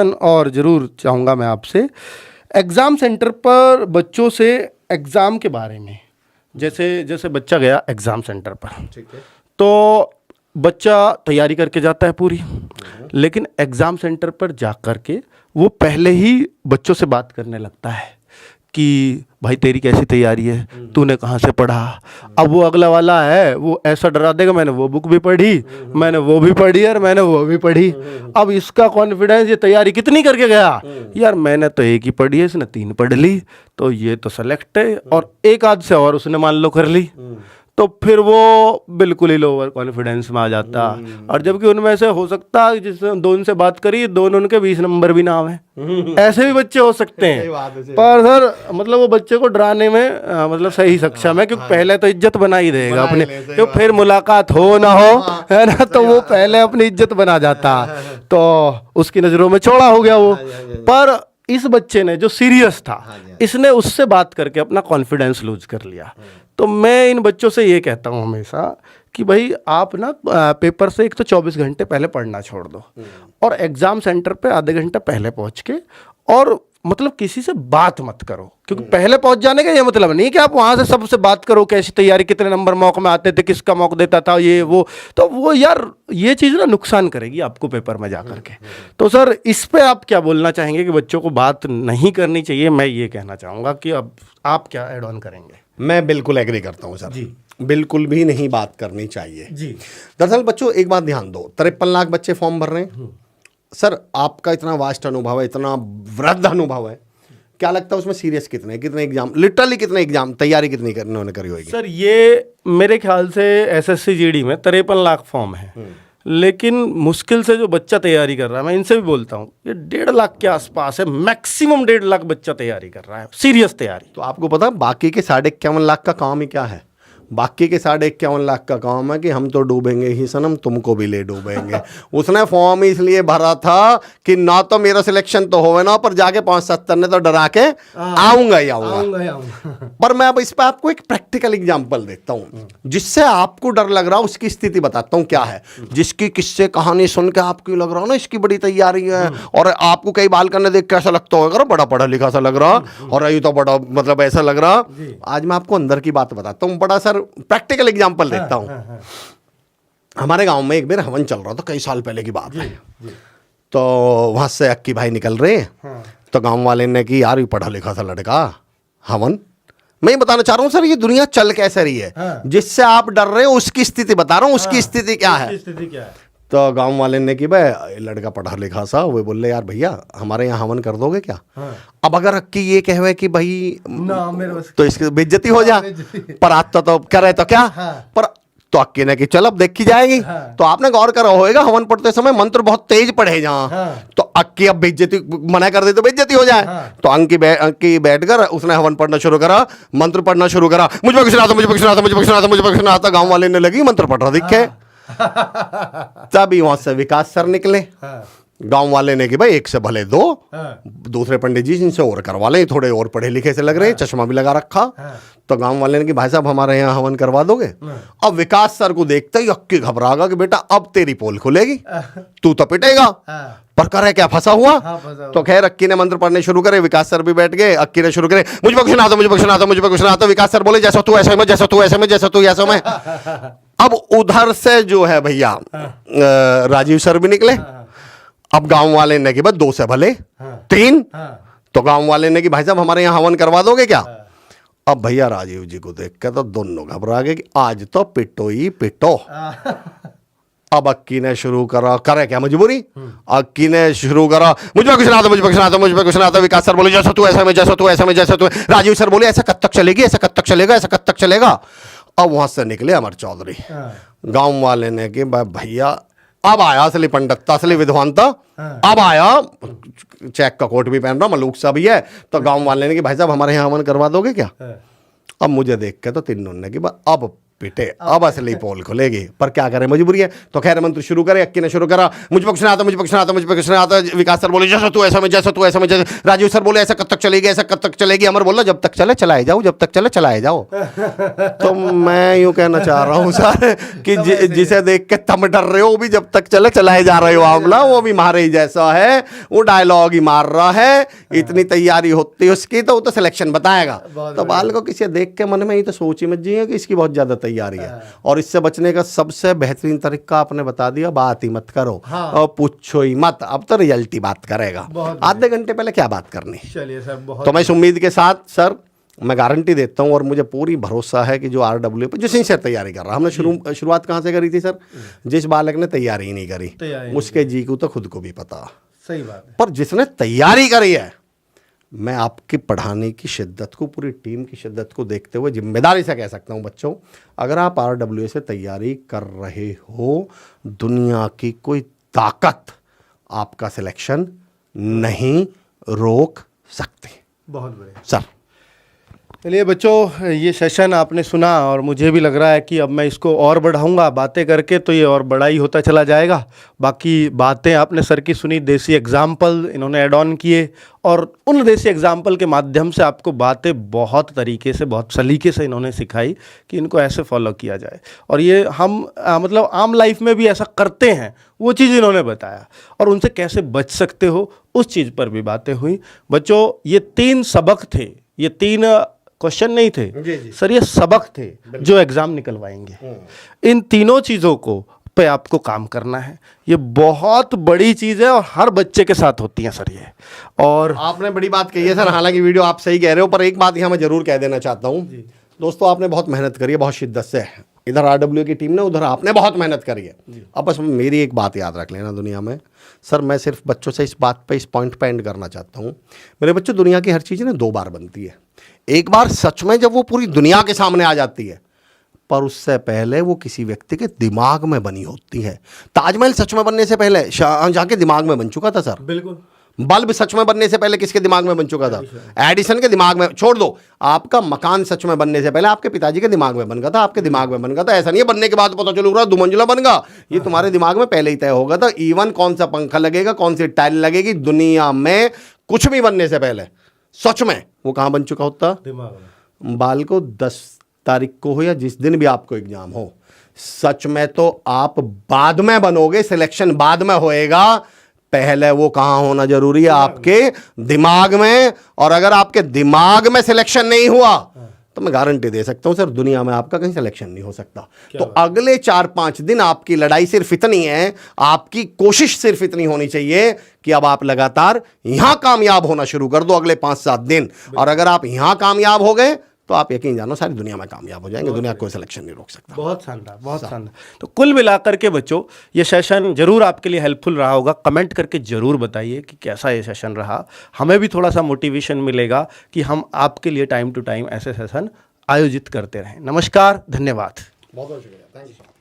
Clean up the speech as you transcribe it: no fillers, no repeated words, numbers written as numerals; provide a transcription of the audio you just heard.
और ज़रूर चाहूँगा मैं आपसे एग्ज़ाम सेंटर पर बच्चों से एग्ज़ाम के बारे में, जैसे जैसे बच्चा गया एग्ज़ाम सेंटर पर, ठीक है। तो बच्चा तैयारी करके जाता है पूरी, लेकिन एग्ज़ाम सेंटर पर जा कर के वो पहले ही बच्चों से बात करने लगता है कि भाई तेरी कैसी तैयारी है, तूने कहाँ से पढ़ा। अब वो अगला वाला है वो ऐसा डरा देगा, मैंने वो बुक भी पढ़ी, मैंने वो भी पढ़ी और मैंने वो भी पढ़ी। अब इसका कॉन्फिडेंस, ये तैयारी कितनी करके गया, यार मैंने तो एक ही पढ़ी है, इसने 3 पढ़ ली, तो ये तो सेलेक्ट है, और एक आध से और उसने मान लो कर ली, तो फिर वो बिल्कुल ही लोअर कॉन्फिडेंस में आ जाता। और जबकि उनमें से हो सकता है जिसने दोनों से बात करी, दोनों उनके 20 नंबर भी ना आवे, ऐसे भी बच्चे हो सकते हैं। पर सर मतलब वो बच्चे को डराने में मतलब सही सक्षम है, क्योंकि पहले तो इज्जत बना ही देगा अपने, क्यों फिर मुलाकात हो ना हो, है ना, तो वो पहले अपनी इज्जत बना जाता, तो उसकी नज़रों में चौड़ा हो गया वो। पर इस बच्चे ने जो सीरियस था, इसने उससे बात करके अपना कॉन्फिडेंस लूज कर लिया। तो मैं इन बच्चों से ये कहता हूँ हमेशा कि भाई आप ना पेपर से एक तो 24 घंटे पहले पढ़ना छोड़ दो, और एग्ज़ाम सेंटर पे आधे घंटे पहले पहुँच के, और मतलब किसी से बात मत करो, क्योंकि पहले पहुंच जाने का ये मतलब नहीं कि आप वहां से सबसे बात करो, कैसी तैयारी, कितने नंबर मॉक में आते थे, किसका मॉक देता था, ये वो, तो वो यार ये चीज़ ना नुकसान करेगी आपको पेपर में जा करके। तो सर इस पे आप क्या बोलना चाहेंगे कि बच्चों को बात नहीं करनी चाहिए? मैं ये कहना चाहूँगा कि अब आप क्या ऐड ऑन करेंगे? मैं बिल्कुल एग्री करता हूँ सर जी, बिल्कुल भी नहीं बात करनी चाहिए जी। दरअसल बच्चों एक बात ध्यान दो, 53 लाख बच्चे फॉर्म भर रहे हैं सर, आपका इतना वास्ट अनुभव है, इतना वृद्ध अनुभव है, क्या लगता है उसमें सीरियस कितने एग्जाम, लिटरली कितने एग्जाम तैयारी कितनी उन्होंने करी होगी? सर ये मेरे ख्याल से एसएससी जीडी में 53 लाख फॉर्म है, लेकिन मुश्किल से जो बच्चा तैयारी कर रहा है, मैं इनसे भी बोलता हूँ, ये 1.5 लाख के आसपास है, मैक्सिमम 1.5 लाख बच्चा तैयारी कर रहा है, सीरियस तैयारी। तो आपको पता बाकी के 51.5 लाख का काम ही क्या है? बाकी के 51.5 लाख का काम है कि हम तो डूबेंगे ही सनम, तुमको भी ले डूबेंगे। उसने फॉर्म इसलिए भरा था कि ना तो मेरा सिलेक्शन तो होवे ना, पर जाके 5-7 ने तो डरा के आऊंगा ही आऊंगा। पर मैं अब इस पर आपको एक प्रैक्टिकल एग्जांपल देता हूं, जिससे आपको डर लग रहा है उसकी स्थिति बताता हूं क्या है। जिसकी किस्से कहानी सुन के आपको लग रहा हो ना इसकी बड़ी तैयारी है, और आपको कई बाल करने देख कैसा लगता होगा, बड़ा पढ़ा लिखा सा लग रहा, और ये तो बड़ा मतलब ऐसा लग रहा। आज मैं आपको अंदर की बात बताता हूँ, बड़ा सर प्रैक्टिकल एग्जांपल देता हूं। हमारे गांव में एक बार हवन चल रहा था, कई साल पहले की बात है। तो वहां से अक्की भाई निकल रहे हैं, तो गांव वाले ने कि यार ये पढ़ा लिखा था लड़का, हवन। मैं ये बताना चाह रहा हूं सर ये दुनिया चल कैसे रही है, जिससे आप डर रहे हो उसकी स्थिति बता रहा हूं, उसकी स्थिति क्या है। तो गांव वाले ने कि भाई लड़का पढ़ा लिखा सा, वो बोले यार भैया हमारे यहाँ हवन कर दोगे क्या? अब अगर अक्की ये कहे कि भाई ना मेरे बस, तो इसकी बेइज्जती हो जा, पर आता तो करे तो क्या, पर तो अक्की ने कि चल अब देखी जाएगी। तो आपने गौर करा होगा हवन पढ़ते समय मंत्र बहुत तेज पढ़े जहां, तो अक्की अब बेइज्जती मना कर दे तो बेइज्जती हो जाए। तो अंकी बैठकर उसने हवन पढ़ना शुरू करा, मंत्र पढ़ना शुरू करा, मुझ पर कुछ ना आता, मुझ पर कुछ ना आता, मुझ पर कुछ ना आता, मुझ पर कुछ ना आता। गाँव वाले ने लगी मंत्र पढ़ रहा दिखे। तभी वहां से विकास सर निकले। गांव वाले ने कि भाई एक से भले दो, दूसरे पंडित जी जिनसे और करवा लें, थोड़े और पढ़े लिखे से लग रहे हैं, चश्मा भी लगा रखा। तो गांव वाले ने कि भाई साहब हमारे यहाँ हवन करवा दोगे? अब विकास सर को देखते ही अक्की घबरा गया कि बेटा अब तेरी पोल खुलेगी, तू तो पिटेगा। पर करे क्या फंसा हुआ? तो खैर अक्की ने मंत्र पढ़ने शुरू करे, विकास सर भी बैठ गए, अक्की ने शुरू करे, मुझ पर कुछ ना आता, मुझ पर कुछ ना आता, मुझ पर कुछ ना आता। विकास सर बोले जैसा तू ऐसा में, जैसा तू ऐसे में, जैसा तू ऐसा में। अब उधर से जो है भैया राजीव सर भी निकले। अब गांव वाले ने कि बस 2 से भले 3। तो गांव वाले ने कि भाई साहब हमारे यहाँ हवन करवा दोगे क्या? अब भैया राजीव जी को देख के तो दोनों घबरा गए कि आज तो पिटो ही पिटो। अब अक्की ने शुरू करा, करे क्या मजबूरी, अक्की ने शुरू करा, मुझ पर कुछ ना आता, मुझ पर कुछ ना आता, मुझ पर कुछ ना आता। विकास सर बोले जैसा तू ऐसा में, जैसा तू ऐसा में, जैसा तू। राजीव सर बोले ऐसा कब तक चलेगी, ऐसा कब तक चलेगा, ऐसा कब तक चलेगा। अब वहां से निकले अमर चौधरी। गांव वाले ने कि भैया अब आया असली पंडित, असली विद्वानता, अब आया, चेक का कोट भी पहन रहा, मलूक सा भी है। तो गांव वाले ने कि भाई साहब हमारे यहाँ हवन करवा दोगे क्या? अब मुझे देख के तो तीनों ने कि अब बेटे अब असली पोल खुलेगी, पर क्या करें, मजबूरी है। तो खैर मंत्र शुरू करे, अक्की ने शुरू करा, मुझ पर कुछ नहीं आता, मुझ पर कुछ नहीं आता, मुझ पर कुछ नहीं आता। विकास सर बोले जैसा तू ऐसा में, जैसा तू ऐसा में, जैसे राजीव सर बोले ऐसा कब तक चलेगी, ऐसा कब तक चलेगी। अमर बोला जब तक चले चलाए जाओ, जब तक चले चलाए जाओ। तो मैं यूं कहना चाह रहा हूँ सर कि जिसे देख के तुम डर रहे हो, भी जब तक चले चलाए जा रहे हो आमला, वो भी मारे ही जैसा है, वो डायलॉग ही मार रहा है। इतनी तैयारी होती है उसकी तो वो तो सिलेक्शन बताएगा। तो बाल को किसी देख के मन में ही तो सोच ही मत जाइए कि इसकी बहुत ज्यादा तैयारी है। और इससे बचने का सबसे बेहतरीन तरीका आपने बता दिया, बात ही मत करो और पूछो ही मत। अब तो रियलिटी बात करेगा, आधे घंटे पहले क्या बात करनी। चलिए सर, बहुत तो मैं इस उम्मीद के साथ सर मैं गारंटी देता हूं और मुझे पूरी भरोसा है कि जो RW पे जो सिंसियर तैयारी कर रहा, हमने शुरुआत कहाँ से करी थी सर, जिस बालक ने तैयारी ही नहीं करी उसके जी को तो खुद को भी पता। सही बात है। पर जिसने तैयारी करी है, मैं आपकी पढ़ाने की शिद्दत को, पूरी टीम की शिद्दत को देखते हुए जिम्मेदारी से कह सकता हूं बच्चों, अगर आप RWA से तैयारी कर रहे हो, दुनिया की कोई ताकत आपका सिलेक्शन नहीं रोक सकती। बहुत बढ़िया सर। चलिए बच्चों, ये सेशन आपने सुना और मुझे भी लग रहा है कि अब मैं इसको और बढ़ाऊंगा बातें करके, तो ये और बड़ा ही होता चला जाएगा। बाकी बातें आपने सर की सुनी, देसी एग्जाम्पल इन्होंने ऐड ऑन किए और उन देसी एग्जाम्पल के माध्यम से आपको बातें बहुत तरीके से, बहुत सलीके से इन्होंने सिखाई कि इनको ऐसे फॉलो किया जाए। और ये हम मतलब आम लाइफ में भी ऐसा करते हैं, वो चीज़ इन्होंने बताया और उनसे कैसे बच सकते हो उस चीज़ पर भी बातें हुई। बच्चों, ये 3 सबक थे, ये 3 क्वेश्चन नहीं थे जी। सर, ये सबक थे जो एग्जाम निकलवाएंगे। इन तीनों चीज़ों को पे आपको काम करना है। ये बहुत बड़ी चीज़ है और हर बच्चे के साथ होती है सर ये। और आपने बड़ी बात कही है सर, हालांकि वीडियो आप सही कह रहे हो, पर एक बात यहाँ मैं जरूर कह देना चाहता हूँ दोस्तों, आपने बहुत मेहनत करी है, बहुत शिद्दत से। इधर RWA की टीम ने, उधर आपने बहुत मेहनत करी है। अब बस मेरी एक बात याद रख लेना दुनिया में सर, मैं सिर्फ बच्चों से इस बात पे, इस पॉइंट पे एंड करना चाहता हूँ, मेरे बच्चों, दुनिया की हर चीज़ ना 2 बार बनती है। एक बार सच में जब वो पूरी दुनिया के सामने आ जाती है, पर उससे पहले वो किसी व्यक्ति के दिमाग में बनी होती है। ताजमहल सच में बनने से पहले शाहजहां के दिमाग में बन चुका था सर। बिल्कुल। बल्ब सच में बनने से पहले किसके दिमाग में बन चुका था? एडिसन के दिमाग में। छोड़ दो, आपका मकान सच में बनने से पहले आपके पिताजी के दिमाग में बन गया था, आपके दिमाग में बन गया था। ऐसा नहीं है बनने के बाद पता चल रहा 2 मंजिला बन गया, ये तुम्हारे दिमाग में पहले ही तय होगा था। इवन कौन सा पंखा लगेगा, कौन सी टाइल लगेगी, दुनिया में कुछ भी बनने से पहले सच में वो कहाँ बन चुका होता? दिमाग में। बाल को 10 तारीख को हो या जिस दिन भी आपको एग्जाम हो, सच में तो आप बाद में बनोगे, सिलेक्शन बाद में होएगा, पहले वो कहां होना जरूरी है? आपके दिमाग में। और अगर आपके दिमाग में सिलेक्शन नहीं हुआ तो मैं गारंटी दे सकता हूं सर, दुनिया में आपका कहीं सिलेक्शन नहीं हो सकता। तो अगले 4-5 दिन आपकी लड़ाई सिर्फ इतनी है, आपकी कोशिश सिर्फ इतनी होनी चाहिए कि अब आप लगातार यहां कामयाब होना शुरू कर दो अगले 5-7 दिन। और अगर आप यहां कामयाब हो गए तो आप यकीन जानो सारी दुनिया में कामयाब हो जाएंगे, दुनिया कोई सिलेक्शन नहीं रोक सकता। बहुत शानदार, बहुत शानदार। तो कुल मिलाकर के बच्चों, ये सेशन जरूर आपके लिए हेल्पफुल रहा होगा। कमेंट करके जरूर बताइए कि कैसा ये सेशन रहा, हमें भी थोड़ा सा मोटिवेशन मिलेगा कि हम आपके लिए टाइम टू टाइम ऐसे सेशन आयोजित करते रहें। नमस्कार, धन्यवाद। बहुत बहुत शुक्रिया, थैंक यू।